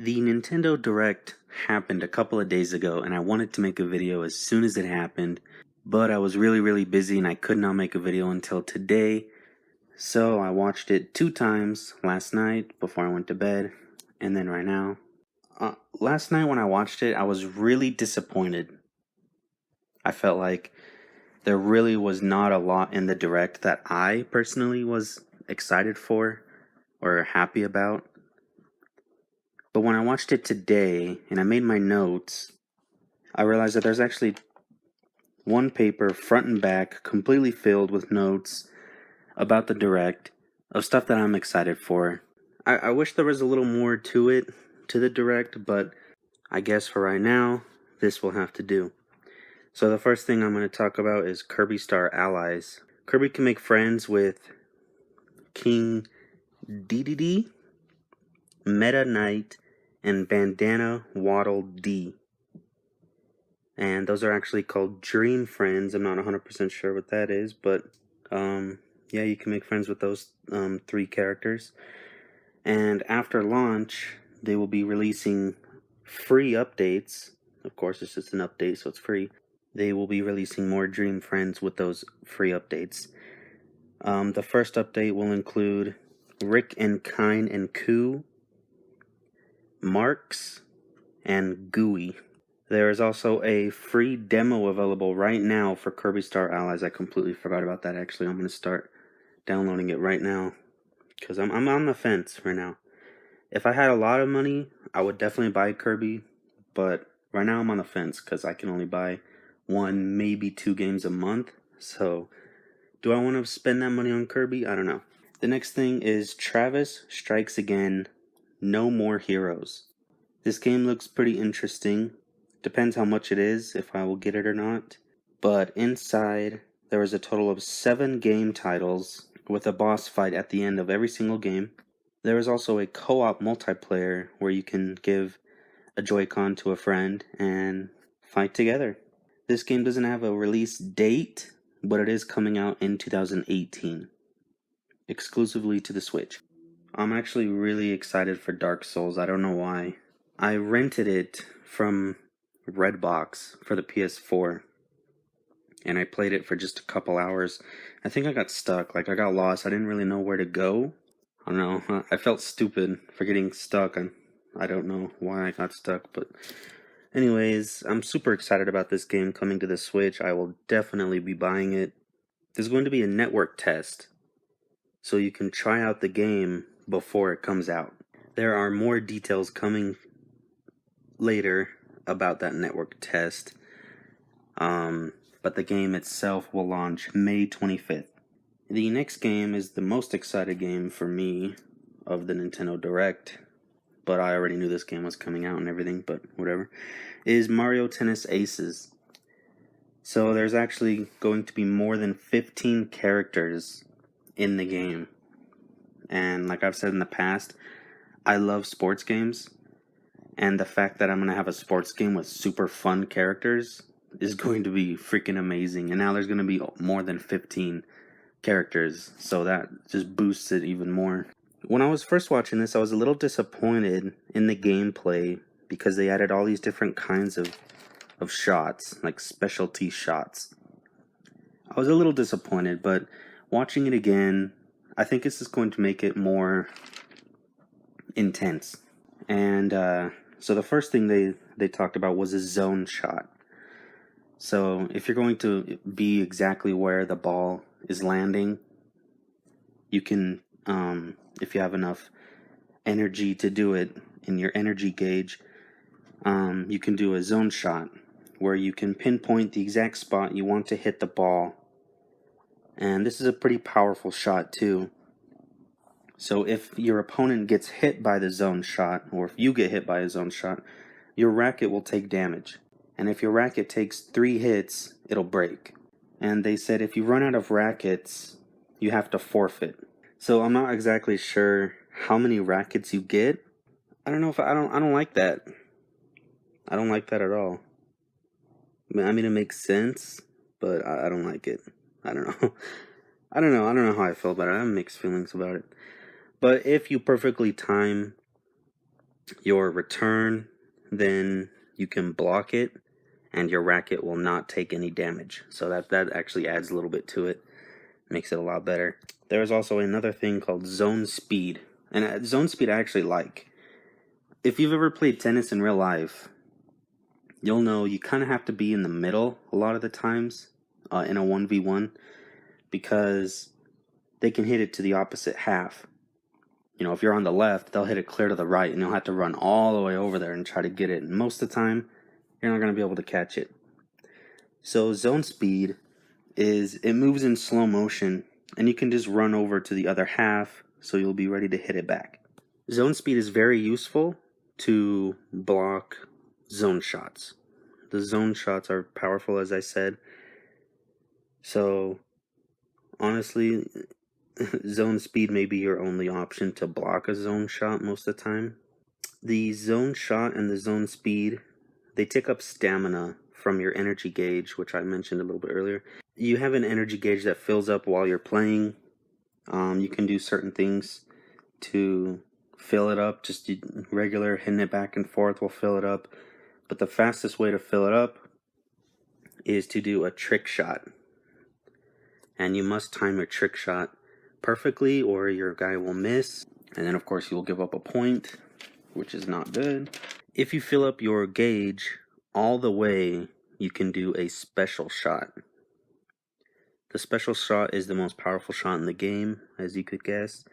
The Nintendo Direct happened a couple of days ago, and I wanted to make a video as soon as it happened, but I was really busy and I could not make a video until today. So I watched it 2 times last night before I went to bed, and then right now. Last night when I watched it, I was really disappointed. I felt like there really was not a lot in the Direct that I personally was excited for or happy about. But when I watched it today and I made my notes, I realized that there's actually one paper, front and back, completely filled with notes about the Direct, of stuff that I'm excited for. I wish there was a little more to it, to the Direct, but I guess for right now, this will have to do. So the first thing I'm going to talk about is Kirby Star Allies. Kirby can make friends with King Dedede, Meta Knight, and Bandana Waddle Dee. And those are actually called Dream Friends. I'm not 100% sure what that is, but yeah, you can make friends with those 3 characters. And after launch, they will be releasing free updates. Of course, it's just an update, so it's free. They will be releasing more Dream Friends with those free updates. The first update will include Rick and Kine and Koo, Marks, and Gooey. There is also a free demo available right now for Kirby Star Allies. I completely forgot about that, actually. I'm going to start downloading it right now, because I'm on the fence right now. If I had a lot of money, I would definitely buy Kirby, but right now I'm on the fence, because I can only buy 1, maybe 2 games a month. So, do I want to spend that money on Kirby? I don't know. The next thing is Travis Strikes Again, No More Heroes. This game looks pretty interesting. Depends how much it is, if I will get it or not. But inside, there is a total of 7 game titles with a boss fight at the end of every single game. There is also a co-op multiplayer where you can give a Joy-Con to a friend and fight together. This game doesn't have a release date, but it is coming out in 2018, exclusively to the Switch. I'm actually really excited for Dark Souls. I don't know why. I rented it from Redbox for the PS4, and I played it for just a couple hours. I think I got stuck, I got lost. I didn't really know where to go. I don't know, I felt stupid for getting stuck. I don't know why I got stuck, but anyways, I'm super excited about this game coming to the Switch. I will definitely be buying it. There's going to be a network test, so you can try out the game before it comes out. There are more details coming later about that network test, but the game itself will launch May 25th. The next game is the most excited game for me of the Nintendo Direct, but I already knew this game was coming out and everything, but whatever, is Mario Tennis Aces. So there's actually going to be more than 15 characters in the game. And like I've said in the past, I love sports games. And the fact that I'm going to have a sports game with super fun characters is going to be freaking amazing. And now there's going to be more than 15 characters, so that just boosts it even more. When I was first watching this, I was a little disappointed in the gameplay because they added all these different kinds of shots, like specialty shots. I was a little disappointed, but watching it again, I think this is going to make it more intense. And so the first thing they talked about was a zone shot. So if you're going to be exactly where the ball is landing, you can, if you have enough energy to do it in your energy gauge, you can do a zone shot where you can pinpoint the exact spot you want to hit the ball. And this is a pretty powerful shot too. So if your opponent gets hit by the zone shot, or if you get hit by a zone shot, your racket will take damage. And if your racket takes 3 hits, it'll break. And they said if you run out of rackets, you have to forfeit. So I'm not exactly sure how many rackets you get. I don't know if I don't like that. I don't like that at all. I mean, it makes sense, but I don't like it. I don't know. I don't know how I feel about it. I have mixed feelings about it. But if you perfectly time your return, then you can block it and your racket will not take any damage. So that actually adds a little bit to it, makes it a lot better. There is also another thing called zone speed, and zone speed I actually like. If you've ever played tennis in real life, you'll know you kind of have to be in the middle a lot of the times in a 1v1, because they can hit it to the opposite half. You know, if you're on the left, they'll hit it clear to the right, and you'll have to run all the way over there and try to get it. And most of the time, you're not going to be able to catch it. So zone speed it moves in slow motion, and you can just run over to the other half, so you'll be ready to hit it back. Zone speed is very useful to block zone shots. The zone shots are powerful, as I said. So, honestly, zone speed may be your only option to block a zone shot most of the time. The zone shot and the zone speed, they take up stamina from your energy gauge, which I mentioned a little bit earlier. You have an energy gauge that fills up while you're playing. You can do certain things to fill it up. Just regular hitting it back and forth will fill it up. But the fastest way to fill it up is to do a trick shot. And you must time your trick shot perfectly or your guy will miss. And then of course you'll give up a point, which is not good. If you fill up your gauge all the way, you can do a special shot. The special shot is the most powerful shot in the game, as you could guess.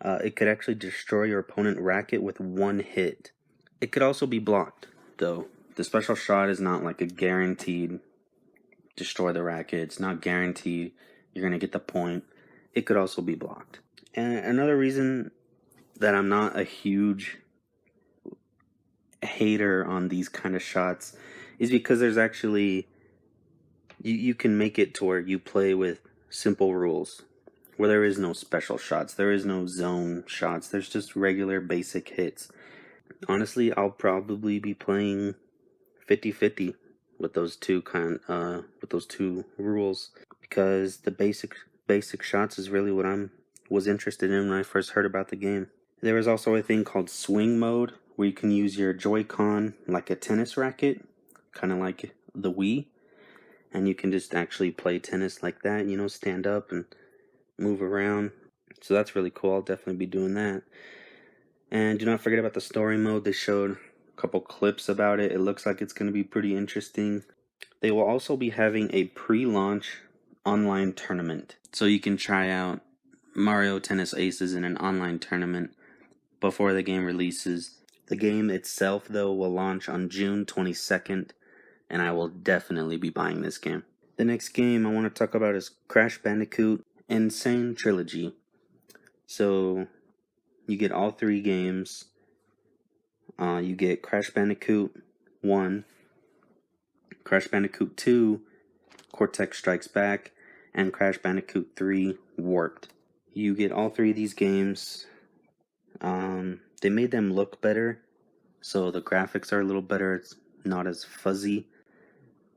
It could actually destroy your opponent's racket with one hit. It could also be blocked, though. The special shot is not like a guaranteed destroy the racket. It's not guaranteed you're going to get the point. It could also be blocked. And another reason that I'm not a huge hater on these kind of shots is because there's actually... You can make it to where you play with simple rules, where there is no special shots, there is no zone shots, there's just regular basic hits. Honestly, I'll probably be playing 50-50 with those two rules, because the basic shots is really what I was interested in when I first heard about the game. There is also a thing called swing mode, where you can use your Joy-Con like a tennis racket, kind of like the Wii. And you can just actually play tennis like that, you know, stand up and move around. So that's really cool. I'll definitely be doing that. And do not forget about the story mode. They showed a couple clips about it. It looks like it's going to be pretty interesting. They will also be having a pre-launch online tournament. So you can try out Mario Tennis Aces in an online tournament before the game releases. The game itself, though, will launch on June 22nd. And I will definitely be buying this game. The next game I want to talk about is Crash Bandicoot N. Sane Trilogy. So, you get all three games. You get Crash Bandicoot 1, Crash Bandicoot 2, Cortex Strikes Back, and Crash Bandicoot 3, Warped. You get all three of these games. They made them look better, so the graphics are a little better. It's not as fuzzy.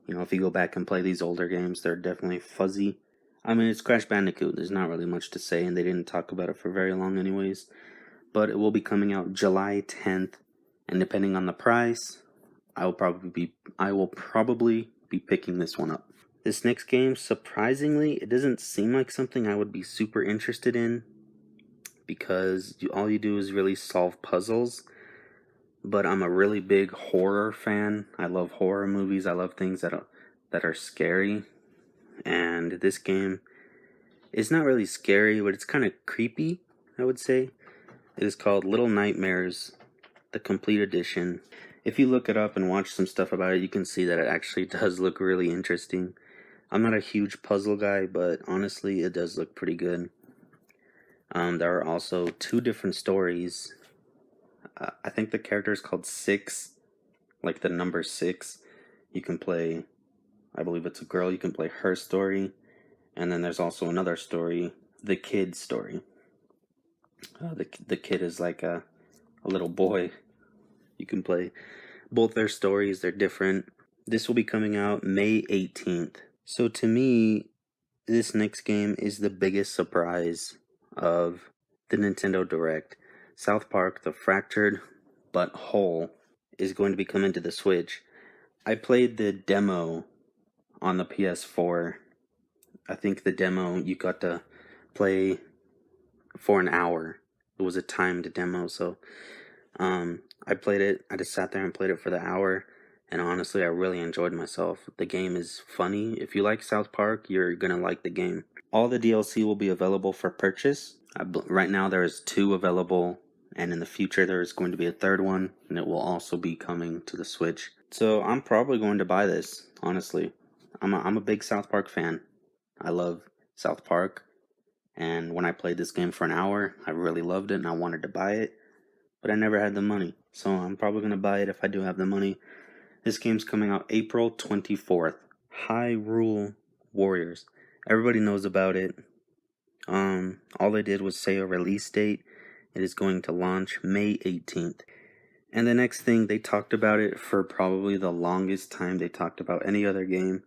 You know, if you go back and play these older games, they're definitely fuzzy. I mean, it's Crash Bandicoot. There's not really much to say, and they didn't talk about it for very long anyways. But it will be coming out July 10th, and depending on the price, I will probably be picking this one up. This next game, surprisingly, it doesn't seem like something I would be super interested in, because all you do is really solve puzzles. But I'm a really big horror fan. I love horror movies. I love things that are scary. And this game is not really scary, but it's kind of creepy, I would say. It is called Little Nightmares, the Complete Edition. If you look it up and watch some stuff about it, you can see that it actually does look really interesting. I'm not a huge puzzle guy, but honestly, it does look pretty good. There are also two different stories. I think the character is called 6, like the number 6. You can play, I believe it's a girl, you can play her story. And then there's also another story, the kid story. The kid is like a little boy. You can play both their stories, they're different. This will be coming out May 18th. So to me, this next game is the biggest surprise of the Nintendo Direct. South Park, The Fractured but whole is going to be coming to the Switch. I played the demo on the PS4. I think the demo you got to play for an hour. It was a timed demo, so I played it. I just sat there and played it for the hour, and honestly, I really enjoyed myself. The game is funny. If you like South Park, you're gonna like the game. All the DLC will be available for purchase. Right now, there is 2 available, and in the future, there is going to be a 3rd one, and it will also be coming to the Switch. So I'm probably going to buy this. Honestly, I'm a big South Park fan. I love South Park, and when I played this game for an hour, I really loved it, and I wanted to buy it, but I never had the money. So I'm probably going to buy it if I do have the money. This game's coming out April 24th. Hyrule Warriors. Everybody knows about it. All they did was say a release date. It is going to launch May 18th. And the next thing, they talked about it for probably the longest time they talked about any other game.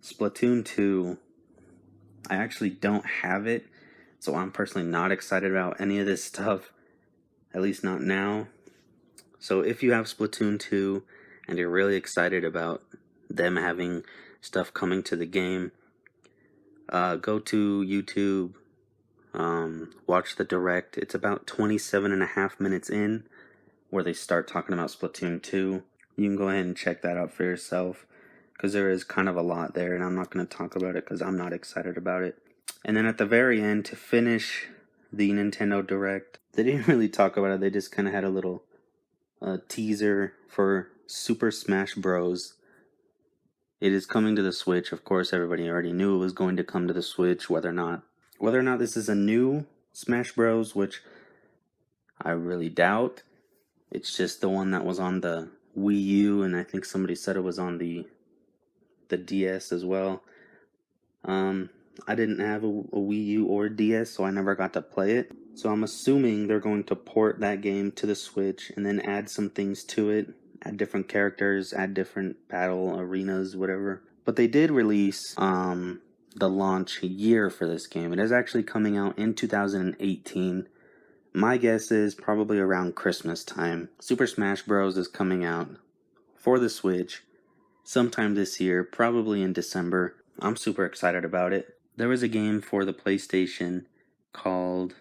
Splatoon 2. I actually don't have it, so I'm personally not excited about any of this stuff. At least not now. So if you have Splatoon 2 and you're really excited about them having stuff coming to the game, go to YouTube, watch the direct. It's about 27.5 minutes in where they start talking about Splatoon 2. You can go ahead and check that out for yourself, because there is kind of a lot there, and I'm not going to talk about it because I'm not excited about it. And then at the very end, to finish the Nintendo Direct, they didn't really talk about it. They just kind of had a little teaser for Super Smash Bros. It is coming to the Switch. Of course, everybody already knew it was going to come to the Switch. Whether or not this is a new Smash Bros, which I really doubt. It's just the one that was on the Wii U, and I think somebody said it was on the DS as well. I didn't have a Wii U or DS, so I never got to play it. So I'm assuming they're going to port that game to the Switch and then add some things to it, add different characters, add different battle arenas, whatever. But they did release the launch year for this game. It is actually coming out in 2018. My guess is probably around Christmas time. Super Smash Bros. Is coming out for the Switch sometime this year, probably in December. I'm super excited about it. There was a game for the PlayStation called,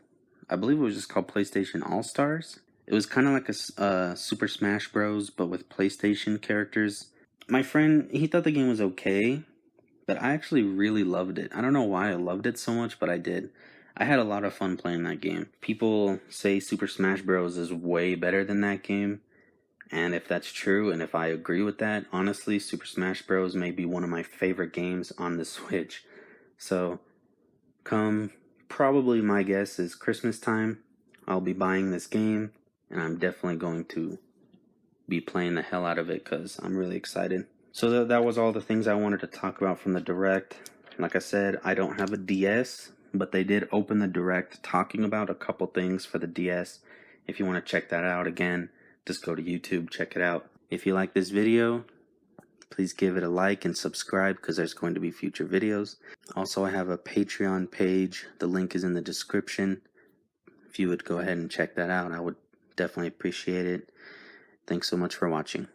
I believe it was just called PlayStation All-Stars. It was kind of like a Super Smash Bros, but with PlayStation characters. My friend, he thought the game was okay, but I actually really loved it. I don't know why I loved it so much, but I did. I had a lot of fun playing that game. People say Super Smash Bros. Is way better than that game. And if that's true, and if I agree with that, honestly, Super Smash Bros. May be one of my favorite games on the Switch. So, probably my guess is Christmas time, I'll be buying this game, and I'm definitely going to be playing the hell out of it because I'm really excited. So that was all the things I wanted to talk about from the Direct. Like I said, I don't have a DS, but they did open the Direct talking about a couple things for the DS. If you want to check that out again, just go to YouTube, check it out. If you like this video, please give it a like and subscribe because there's going to be future videos. Also, I have a Patreon page. The link is in the description. If you would go ahead and check that out, I would definitely appreciate it. Thanks so much for watching.